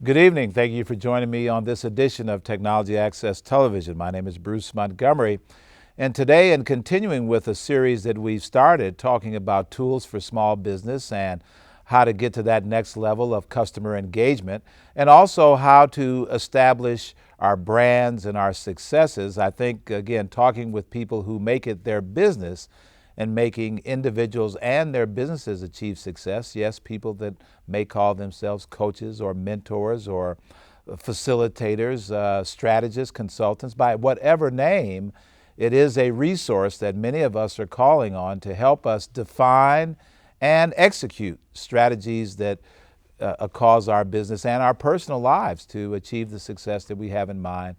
Good evening. Thank you for joining me on this edition of Technology Access Television. My name is Bruce Montgomery, and today, in continuing with a series that we've started talking about tools for small business and how to get to that next level of customer engagement, and also how to establish our brands and our successes, I think, again, talking with people who make it their business and making individuals and their businesses achieve success. Yes, people that may call themselves coaches or mentors or facilitators, strategists, consultants, by whatever name, it is a resource that many of us are calling on to help us define and execute strategies that cause our business and our personal lives to achieve the success that we have in mind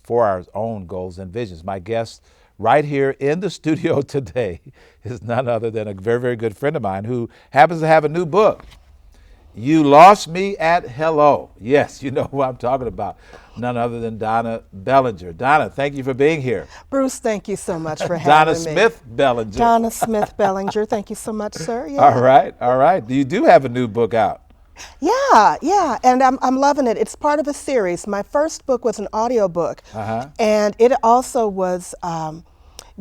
for our own goals and visions. My guest right here in the studio today is none other than a very, very good friend of mine who happens to have a new book. You Lost Me at Hello. Yes, you know who I'm talking about. None other than Donna Bellinger. Donna, thank you for being here. Bruce, thank you so much for having Donna me. Smith Bellinger. Donna Smith Bellinger, thank you so much, sir. Yeah. All right. You do have a new book out. Yeah, and I'm loving it. It's part of a series. My first book was an audio book, and it also was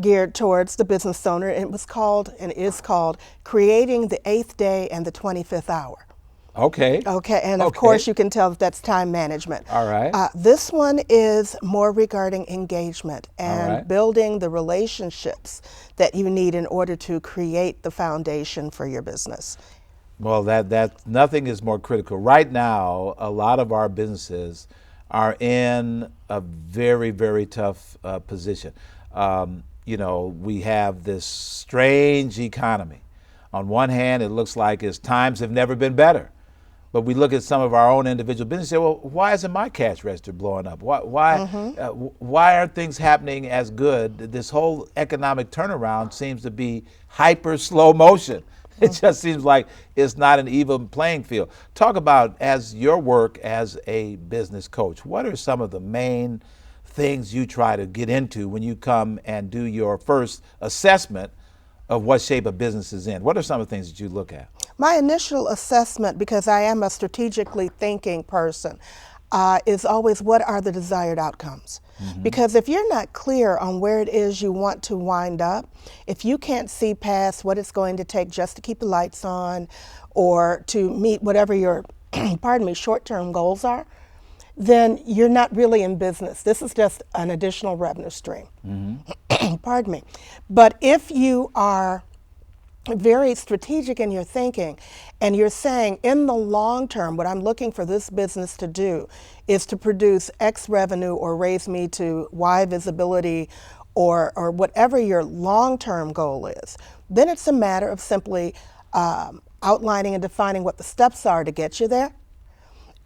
geared towards the business owner. It was called, and is called, Creating the Eighth Day and the 25th Hour. Okay, and of course you can tell that that's time management. All right. This one is more regarding engagement and building the relationships that you need in order to create the foundation for your business. Well, that nothing is more critical. Right now, a lot of our businesses are in a very, very tough position. We have this strange economy. On one hand, it looks like times have never been better. But we look at some of our own individual businesses and say, well, why isn't my cash register blowing up? Why aren't things happening as good? This whole economic turnaround seems to be hyper slow motion. It just seems like it's not an even playing field. Talk about, as your work as a business coach, what are some of the main things you try to get into when you come and do your first assessment of what shape a business is in? What are some of the things that you look at? My initial assessment, because I am a strategically thinking person, is always, what are the desired outcomes? Because if you're not clear on where it is you want to wind up, if you can't see past what it's going to take just to keep the lights on or to meet whatever your short-term goals are, then you're not really in business. This is just an additional revenue stream. Pardon me. But if you are very strategic in your thinking, and you're saying, in the long term, what I'm looking for this business to do is to produce X revenue or raise me to Y visibility or whatever your long-term goal is, then it's a matter of simply outlining and defining what the steps are to get you there,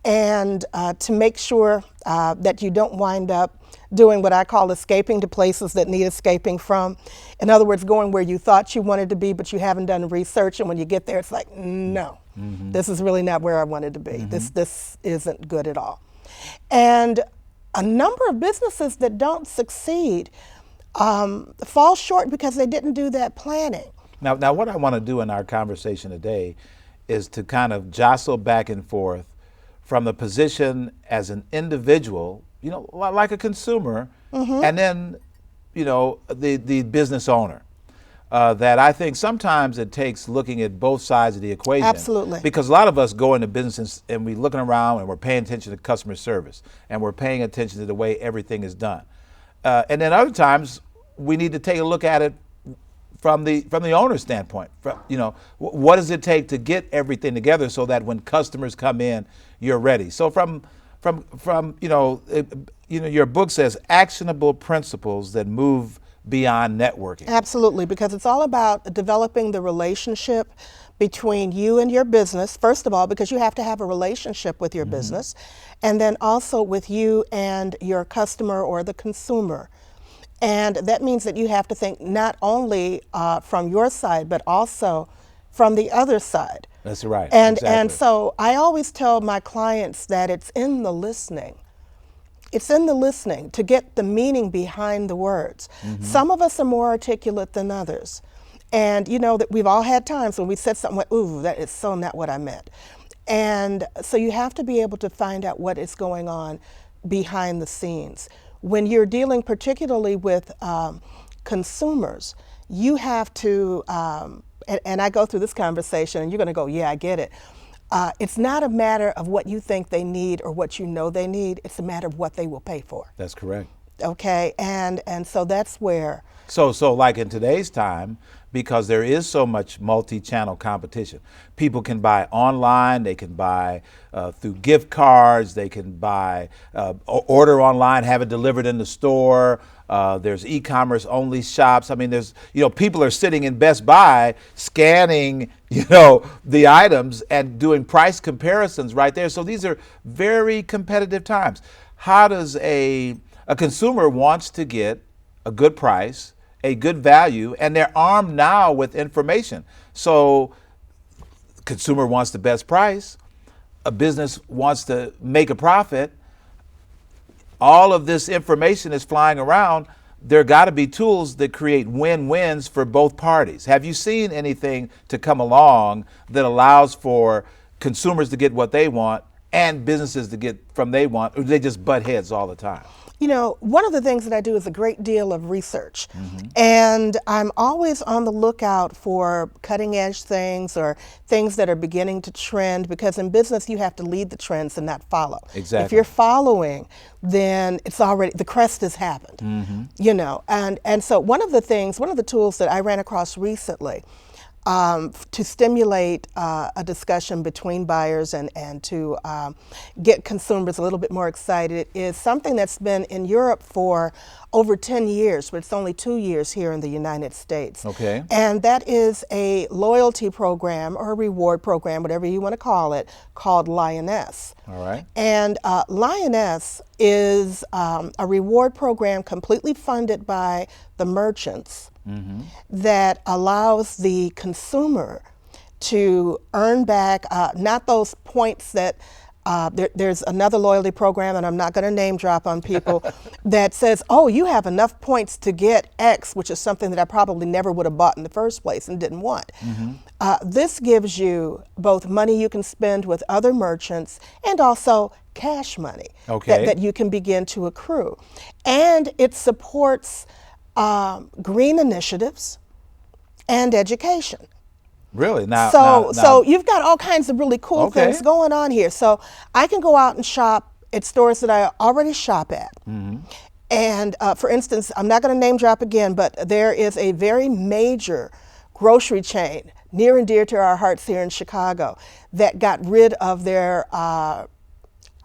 and to make sure that you don't wind up doing what I call escaping to places that need escaping from. In other words, going where you thought you wanted to be, but you haven't done research, and when you get there, it's like, no, this is really not where I wanted to be. This isn't good at all. And a number of businesses that don't succeed fall short because they didn't do that planning. Now, what I want to do in our conversation today is to kind of jostle back and forth from the position as an individual, like a consumer, and then, the business owner. That I think sometimes it takes looking at both sides of the equation. Absolutely. Because a lot of us go into business and we're looking around and we're paying attention to customer service and we're paying attention to the way everything is done. And then other times we need to take a look at it from the owner's standpoint. What does it take to get everything together so that when customers come in, you're ready? So from your book says actionable principles that move beyond networking. Absolutely, because it's all about developing the relationship between you and your business, first of all, because you have to have a relationship with your business, and then also with you and your customer or the consumer. And that means that you have to think not only from your side, but also from the other side. That's right. And exactly. And so I always tell my clients that it's in the listening. It's in the listening to get the meaning behind the words. Some of us are more articulate than others. And that we've all had times when we said something like, ooh, that is so not what I meant. And so you have to be able to find out what is going on behind the scenes. When you're dealing particularly with consumers, you have to, and I go through this conversation and you're going to go, yeah, I get it. It's not a matter of what you think they need or what you know they need. It's a matter of what they will pay for. That's correct. Okay, and so that's where. So like in today's time, because there is so much multi-channel competition, people can buy online, they can buy through gift cards, they can buy, order online, have it delivered in the store. There's e-commerce only shops. I mean, there's, people are sitting in Best Buy scanning, the items and doing price comparisons right there. So these are very competitive times. How does a consumer wants to get a good price, a good value, and they're armed now with information. So consumer wants the best price, a business wants to make a profit. All of this information is flying around. There got to be tools that create win-wins for both parties. Have you seen anything to come along that allows for consumers to get what they want and businesses to get from they want, or do they just butt heads all the time? One of the things that I do is a great deal of research. And I'm always on the lookout for cutting edge things or things that are beginning to trend, because in business you have to lead the trends and not follow. Exactly. If you're following, then it's already, the crest has happened. And so one of the tools that I ran across recently to stimulate a discussion between buyers and to get consumers a little bit more excited is something that's been in Europe for over 10 years, but it's only 2 years here in the United States. Okay. And that is a loyalty program or a reward program, whatever you want to call it, called Lioness. All right. And Lioness is a reward program completely funded by the merchants that allows the consumer to earn back, not those points that, there's another loyalty program, and I'm not going to name drop on people, that says, oh, you have enough points to get X, which is something that I probably never would have bought in the first place and didn't want. This gives you both money you can spend with other merchants and also cash money that you can begin to accrue. And it supports green initiatives and education. Really? Now, so you've got all kinds of really cool things going on here. So I can go out and shop at stores that I already shop at. And for instance, I'm not going to name drop again, but there is a very major grocery chain near and dear to our hearts here in Chicago that got rid of their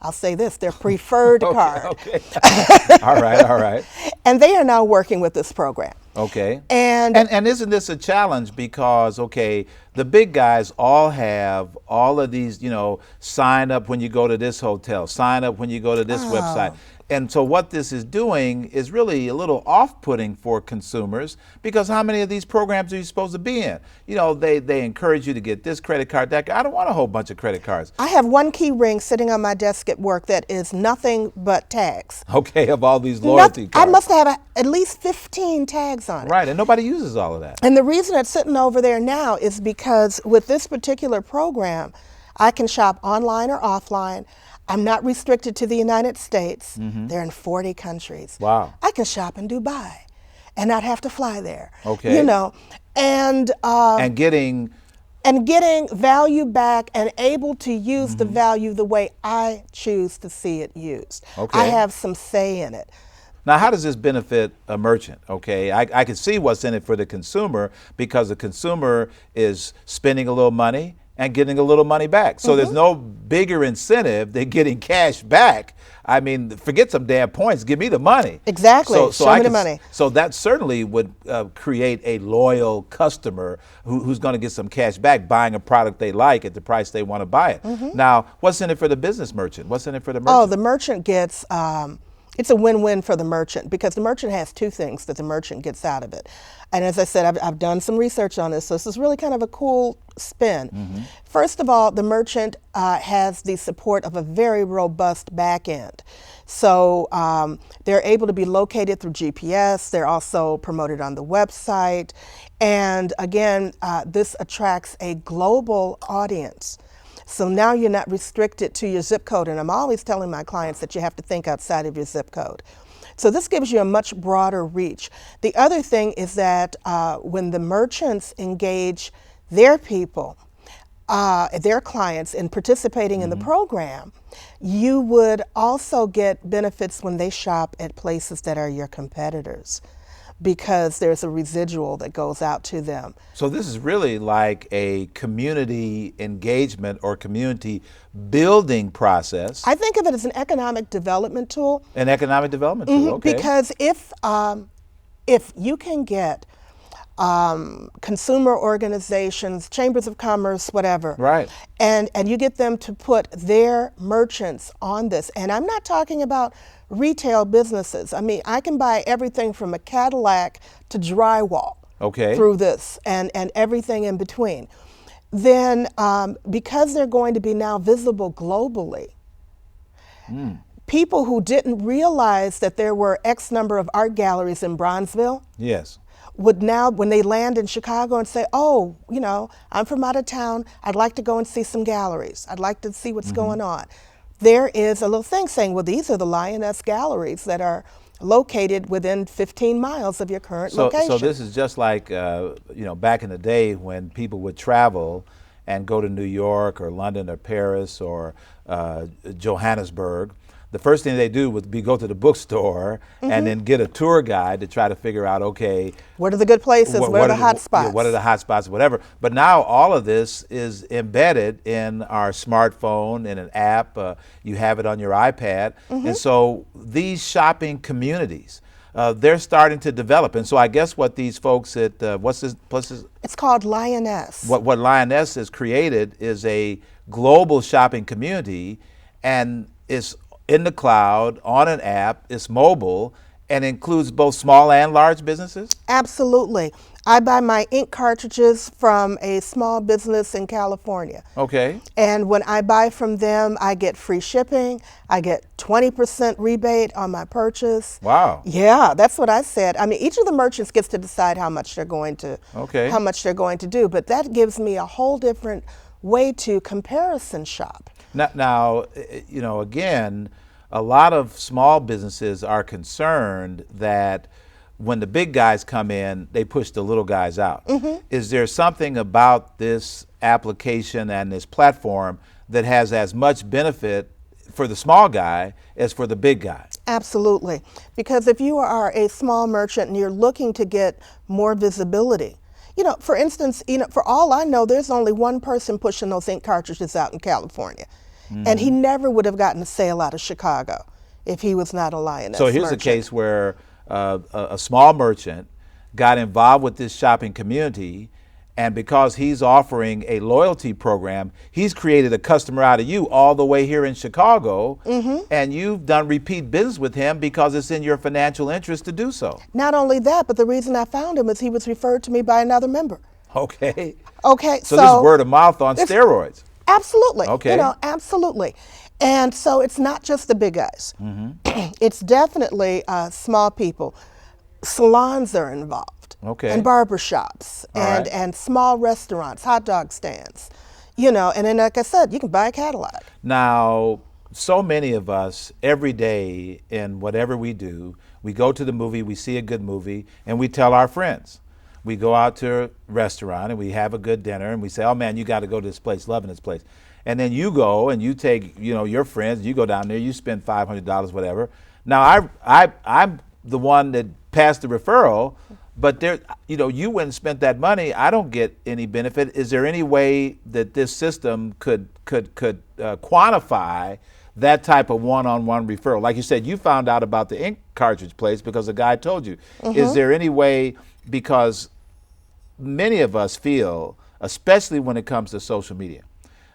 I'll say this, their preferred card. All right. And they are now working with this program. Okay. And isn't this a challenge because, the big guys all have all of these, sign up when you go to this hotel, sign up when you go to this website. And so what this is doing is really a little off-putting for consumers, because how many of these programs are you supposed to be in? They encourage you to get this credit card, that. I don't want a whole bunch of credit cards. I have one key ring sitting on my desk at work that is nothing but tags. Okay, of all these loyalty cards. I must have at least 15 tags on it. Right, and nobody uses all of that. And the reason it's sitting over there now is because with this particular program, I can shop online or offline. I'm not restricted to the United States. They're in 40 countries. Wow. I can shop in Dubai and not have to fly there. Okay. And getting value back and able to use the value the way I choose to see it used. I have some say in it. Now, how does this benefit a merchant? I can see what's in it for the consumer, because the consumer is spending a little money and getting a little money back. So there's no bigger incentive than getting cash back. I mean, forget some damn points. Give me the money. Exactly. Show me the money. So that certainly would create a loyal customer who's going to get some cash back buying a product they like at the price they want to buy it. Now, what's in it for the business merchant? What's in it for the merchant? Oh, the merchant gets, it's a win-win for the merchant, because the merchant has two things that the merchant gets out of it. And as I said, I've done some research on this, so this is really kind of a cool spin. First of all, the merchant has the support of a very robust back end. So they're able to be located through GPS. They're also promoted on the website. And again, this attracts a global audience. So now you're not restricted to your zip code. And I'm always telling my clients that you have to think outside of your zip code. So this gives you a much broader reach. The other thing is that when the merchants engage their people, their clients in participating in the program, you would also get benefits when they shop at places that are your competitors, because there's a residual that goes out to them. So this is really like a community engagement or community building process. I think of it as an economic development tool. An economic development tool, okay. Because if you can get consumer organizations, chambers of commerce, whatever, Right. and you get them to put their merchants on this, and I'm not talking about retail businesses. I mean, I can buy everything from a Cadillac to drywall Okay. through this, and everything in between. Then, because they're going to be now visible globally, people who didn't realize that there were X number of art galleries in Bronzeville Yes. would now, when they land in Chicago, and say, oh, you know, I'm from out of town, I'd like to go and see some galleries. I'd like to see what's going on. There is a little thing saying, well, these are the Lioness galleries that are located within 15 miles of your current location. So this is just like, you know, back in the day when people would travel and go to New York or London or Paris or Johannesburg. The first thing they do would be go to the bookstore and then get a tour guide to try to figure out, okay, what are the good places? Where are the hot spots? Yeah, what are the hot spots, whatever. But now all of this is embedded in our smartphone, in an app. You have it on your iPad. And so these shopping communities, they're starting to develop. And so I guess what these folks at, what's this place? It's called Lioness. What Lioness has created is a global shopping community, and it's in the cloud, on an app, it's mobile, and includes both small and large businesses? Absolutely. I buy my ink cartridges from a small business in California. Okay. And when I buy from them, I get free shipping. I get 20% rebate on my purchase. Wow. Yeah, that's what I said. I mean, each of the merchants gets to decide how much they're going to do, but that gives me a whole different way to comparison shop. Now, you know, again, a lot of small businesses are concerned that when the big guys come in, they push the little guys out. Is there something about this application and this platform that has as much benefit for the small guy as for the big guy? Absolutely. Because if you are a small merchant and you're looking to get more visibility, you know, for instance, you know, for all I know, there's only one person pushing those ink cartridges out in California. And he never would have gotten a sale out of Chicago if he was not a Lioness So here's merchant. a case where a small merchant got involved with this shopping community, and because he's offering a loyalty program, he's created a customer out of you all the way here in Chicago, and you've done repeat business with him because it's in your financial interest to do so. Not only that, but the reason I found him is he was referred to me by another member. Okay. Okay, So this is word of mouth on steroids. Absolutely. Okay. You know, absolutely. And so it's not just the big guys. It's definitely small people. Salons are involved. Okay. And barbershops and small restaurants, hot dog stands. You know, and then like I said, you can buy a Cadillac. Now, so many of us every day in whatever we do, we go to the movie, we see a good movie, and we tell our friends. We go out to a restaurant and we have a good dinner and we say, oh man, you got to go to this place, loving this place. And then you go and you take, you know, your friends, you go down there, you spend $500, whatever. Now I'm the one that passed the referral, but there, you know, you went and spent that money. I don't get any benefit. Is there any way that this system could quantify that type of one-on-one referral? Like you said, you found out about the ink cartridge place because a guy told you. Is there any way, because many of us feel, especially when it comes to social media,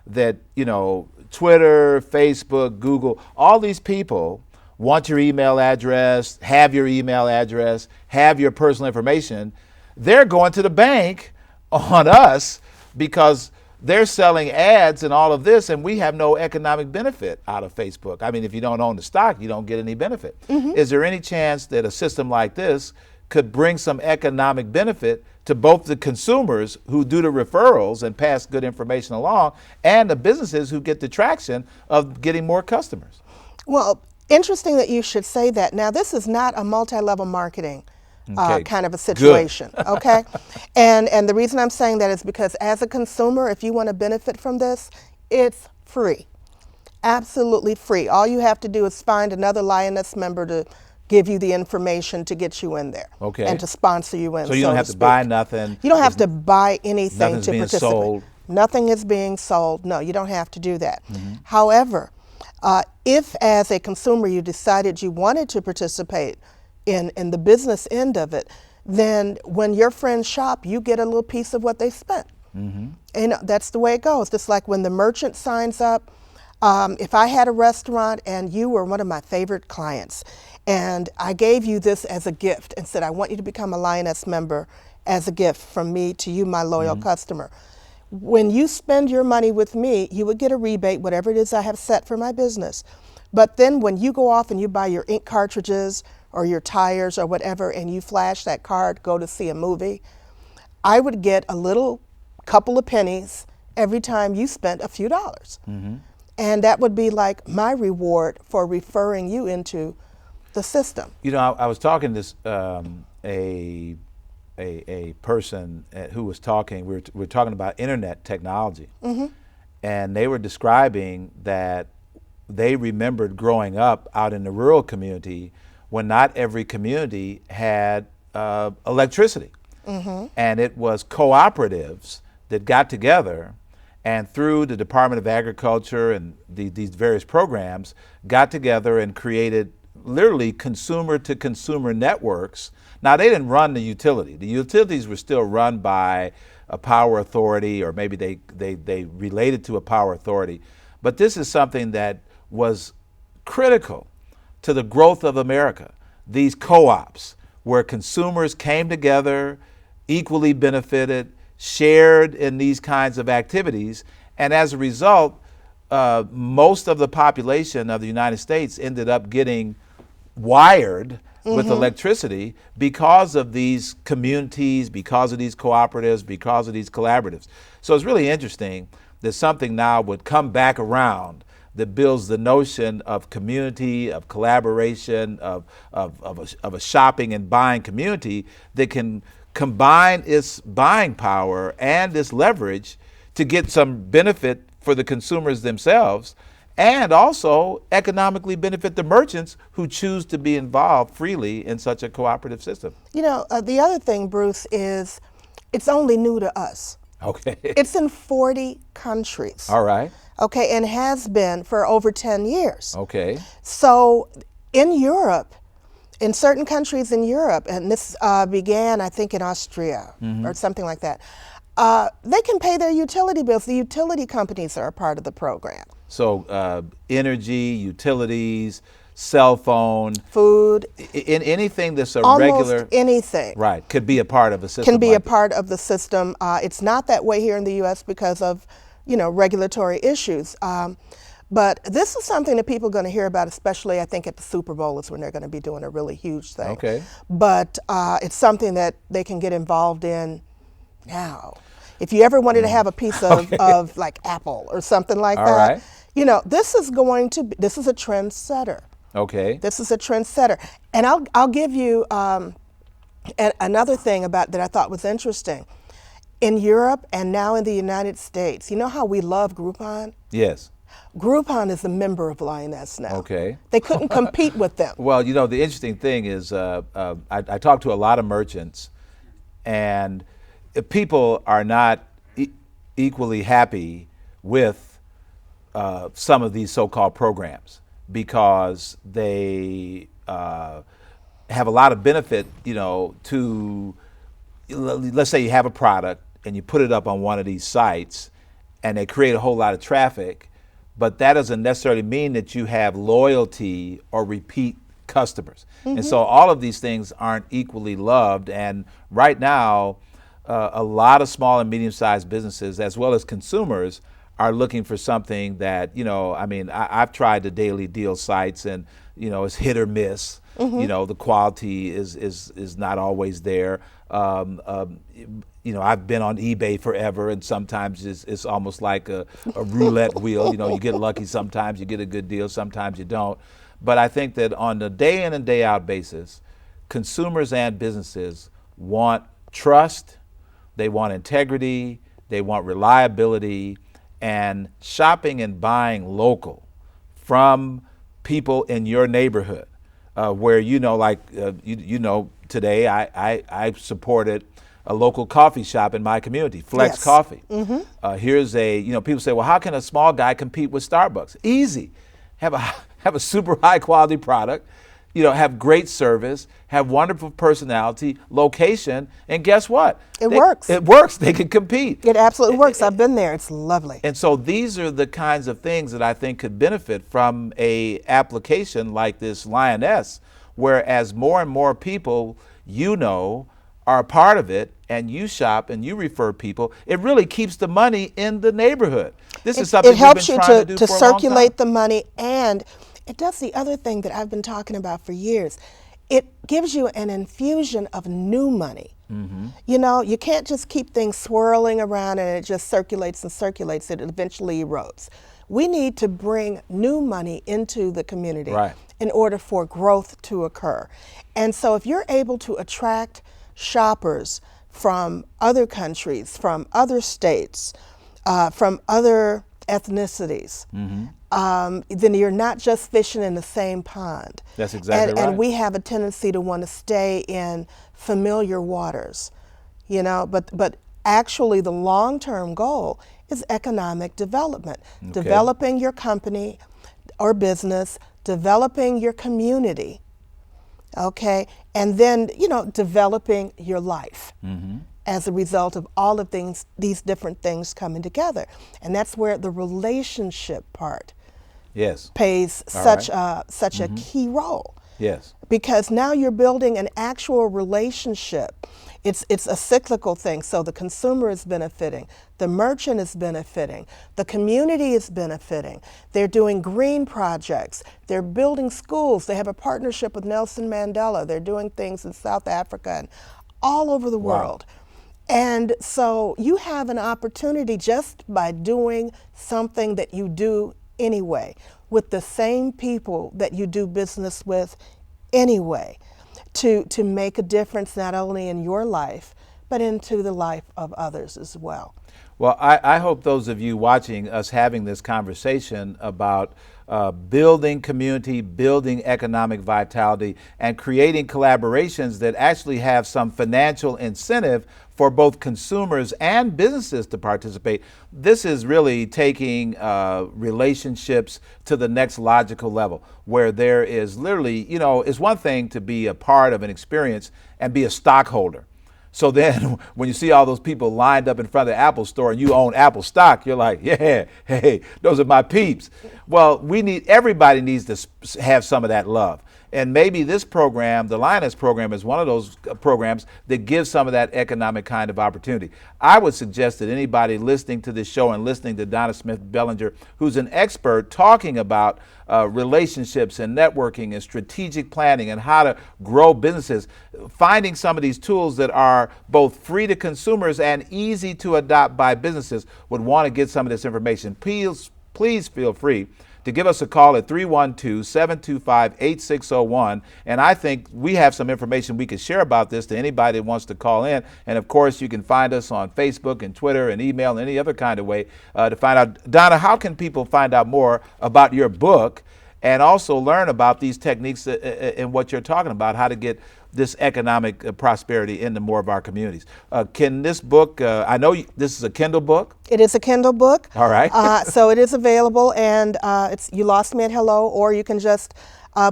that, you know, Twitter, Facebook, Google, all these people want your email address, have your email address, have your personal information. They're going to the bank on us because they're selling ads and all of this, and we have no economic benefit out of Facebook. I mean, if you don't own the stock, you don't get any benefit. Is there any chance that a system like this could bring some economic benefit to both the consumers who do the referrals and pass good information along, and the businesses who get the traction of getting more customers. Well, interesting that you should say that. Now, this is not a multi-level marketing Okay, kind of a situation, okay? And the reason I'm saying that is because as a consumer, if you want to benefit from this, it's free. Absolutely free. All you have to do is find another Lioness member to give you the information to get you in there, Okay. and to sponsor you in. So you don't have to buy nothing. You don't have to buy anything Nothing's to being participate. sold. Nothing is being sold. No, you don't have to do that. However, if as a consumer you decided you wanted to participate in the business end of it, then when your friends shop, you get a little piece of what they spent. And that's the way it goes. Just like when the merchant signs up, if I had a restaurant and you were one of my favorite clients, and I gave you this as a gift and said, I want you to become a Lioness member as a gift from me to you, my loyal customer. When you spend your money with me, you would get a rebate, whatever it is I have set for my business. But then when you go off and you buy your ink cartridges or your tires or whatever, and you flash that card, go to see a movie, I would get a little couple of pennies every time you spent a few dollars. And that would be like my reward for referring you into the system. You know, I was talking to this a person who was talking. We were talking about internet technology, and they were describing that they remembered growing up out in the rural community when not every community had electricity, and it was cooperatives that got together, and through the Department of Agriculture and these various programs, got together and created literally consumer to consumer networks. Now, they didn't run the utility. The utilities were still run by a power authority, or maybe they related to a power authority. But this is something that was critical to the growth of America. These co-ops where consumers came together, equally benefited, shared in these kinds of activities, and as a result, most of the population of the United States ended up getting wired with electricity because of these communities, because of these cooperatives, because of these collaboratives. So it's really interesting that something now would come back around that builds the notion of community, of collaboration, of a shopping and buying community that can combine its buying power and its leverage to get some benefit for the consumers themselves, and also economically benefit the merchants who choose to be involved freely in such a cooperative system. You know, the other thing, Bruce, is it's only new to us. Okay. It's in 40 countries. All right. Okay, and has been for over 10 years. Okay. So in Europe, in certain countries in Europe, and this began, I think, in Austria or something like that, they can pay their utility bills. The utility companies are a part of the program. So energy, utilities, cell phone, food, in anything that's almost regular, anything, right, could be a part of a system. can be like a part of the system. It's not that way here in the U.S. because of, you know, regulatory issues. But this is something that people are going to hear about, especially I think at the Super Bowl is when they're going to be doing a really huge thing. Okay. But it's something that they can get involved in now. If you ever wanted to have a piece of like Apple or something like All that, right. you know, this is going to be, this is a trendsetter. Okay. This is a trendsetter. And I'll give you another thing about that I thought was interesting. In Europe and now in the United States, you know how we love Groupon? Yes. Groupon is a member of Lioness now. Okay. They couldn't compete with them. Well, you know, the interesting thing is I talked to a lot of merchants, and people are not equally happy with some of these so-called programs because they have a lot of benefit, you know, to, let's say you have a product and you put it up on one of these sites and they create a whole lot of traffic, but that doesn't necessarily mean that you have loyalty or repeat customers. And so all of these things aren't equally loved. And right now, a lot of small and medium-sized businesses, as well as consumers, are looking for something that, you know, I mean, I've tried the daily deal sites, and it's hit or miss. The quality is not always there. I've been on eBay forever, and sometimes it's almost like a roulette wheel. You get lucky sometimes, you get a good deal, sometimes you don't. But I think that on a day in and day out basis, consumers and businesses want trust, they want integrity, they want reliability, and shopping and buying local from people in your neighborhood, where today I supported a local coffee shop in my community, Flex Yes. Coffee. Here's people say, well, how can a small guy compete with Starbucks? Easy. Have a super high quality product, have great service, have wonderful personality, location, and guess what? It works. It works. They can compete. It absolutely works. I've been there. It's lovely. And so these are the kinds of things that I think could benefit from a application like this Lioness, where as more and more people are a part of it, and you shop and you refer people, it really keeps the money in the neighborhood. This is something It helps we've you been trying to do to for a long time. circulate the money, and it does the other thing that I've been talking about for years. It gives you an infusion of new money. You can't just keep things swirling around and it just circulates and circulates. It eventually erodes. We need to bring new money into the community in order for growth to occur. And so if you're able to attract shoppers from other countries, from other states, from other ethnicities, then you're not just fishing in the same pond. That's exactly right. And we have a tendency to want to stay in familiar waters, but actually the long-term goal is economic development. Okay. Developing your company or business, developing your community, okay, and then developing your life as a result of all of these different things coming together. And that's where the relationship part plays such a key role. Yes. Because now you're building an actual relationship. It's a cyclical thing. So the consumer is benefiting, the merchant is benefiting, the community is benefiting. They're doing green projects, they're building schools, they have a partnership with Nelson Mandela, they're doing things in South Africa and all over the world. And so you have an opportunity just by doing something that you do anyway, with the same people that you do business with anyway, to make a difference not only in your life, but into the life of others as well. Well, I hope those of you watching us having this conversation about building community, building economic vitality, and creating collaborations that actually have some financial incentive for both consumers and businesses to participate. This is really taking relationships to the next logical level, where there is literally, it's one thing to be a part of an experience and be a stockholder. So then when you see all those people lined up in front of the Apple store and you own Apple stock, you're like, yeah, hey, those are my peeps. Well, everybody needs to have some of that love. And maybe this program, the Lioness program, is one of those programs that gives some of that economic kind of opportunity. I would suggest that anybody listening to this show and listening to Donna Smith Bellinger, who's an expert talking about relationships and networking and strategic planning and how to grow businesses, finding some of these tools that are both free to consumers and easy to adopt by businesses, would want to get some of this information. Please feel free to give us a call at 312-725-8601. And I think we have some information we could share about this to anybody that wants to call in. And of course, you can find us on Facebook and Twitter and email and any other kind of way to find out. Donna, how can people find out more about your book and also learn about these techniques and what you're talking about, how to get this economic prosperity into more of our communities? Can this book, I know this is a Kindle book. It is a Kindle book. All right. So it is available, and it's You Lost Me at Hello, or you can just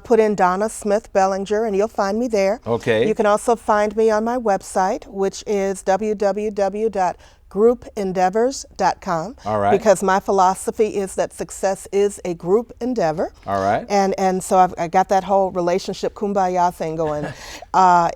put in Donna Smith Bellinger and you'll find me there. Okay. You can also find me on my website, which is www.groupendeavors.com. All right. Because my philosophy is that success is a group endeavor. All right. And so I got that whole relationship kumbaya thing going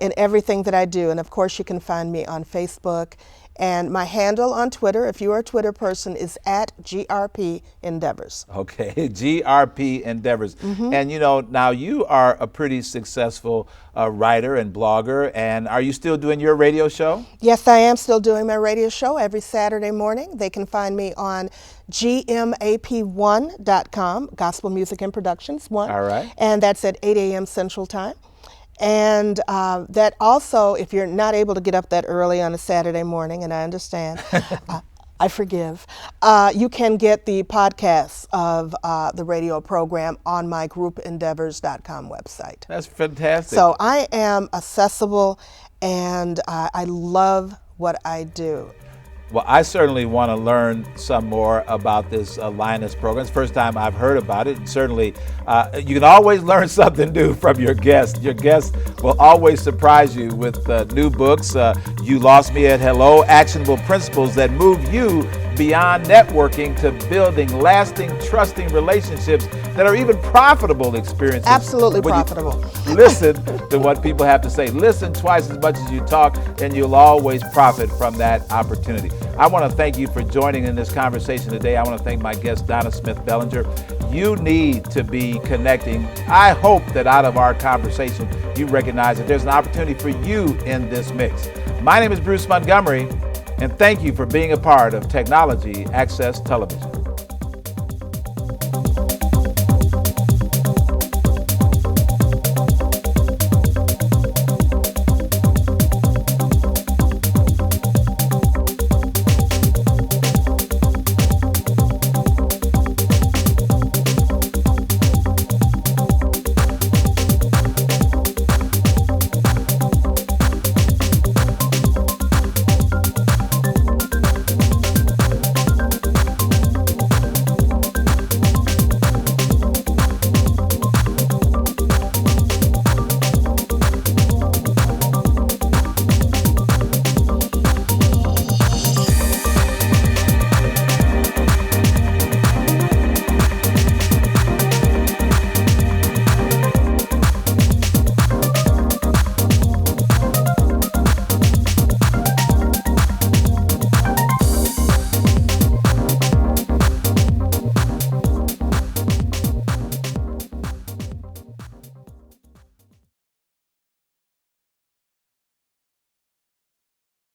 in everything that I do. And of course, you can find me on Facebook And my handle on Twitter, if you are a Twitter person, is at GRP Endeavors. Okay, GRP Endeavors. And you know, now you are a pretty successful writer and blogger, and are you still doing your radio show? Yes, I am still doing my radio show every Saturday morning. They can find me on gmap1.com, Gospel Music and Productions 1. All right. And that's at 8 a.m. Central Time. And that also, if you're not able to get up that early on a Saturday morning, and I understand, I forgive, you can get the podcasts of the radio program on my groupendeavors.com website. That's fantastic. So I am accessible, and I love what I do. Well, I certainly want to learn some more about this Linus program. It's the first time I've heard about it. And certainly, you can always learn something new from your guests. Your guests will always surprise you with new books. You Lost Me at Hello, Actionable Principles that move you beyond networking to building lasting, trusting relationships that are even profitable experiences. Absolutely profitable. Listen to what people have to say. Listen twice as much as you talk, and you'll always profit from that opportunity. I want to thank you for joining in this conversation today. I want to thank my guest, Donna Smith Bellinger. You need to be connecting. I hope that out of our conversation, you recognize that there's an opportunity for you in this mix. My name is Bruce Montgomery, and thank you for being a part of Technology Access Television.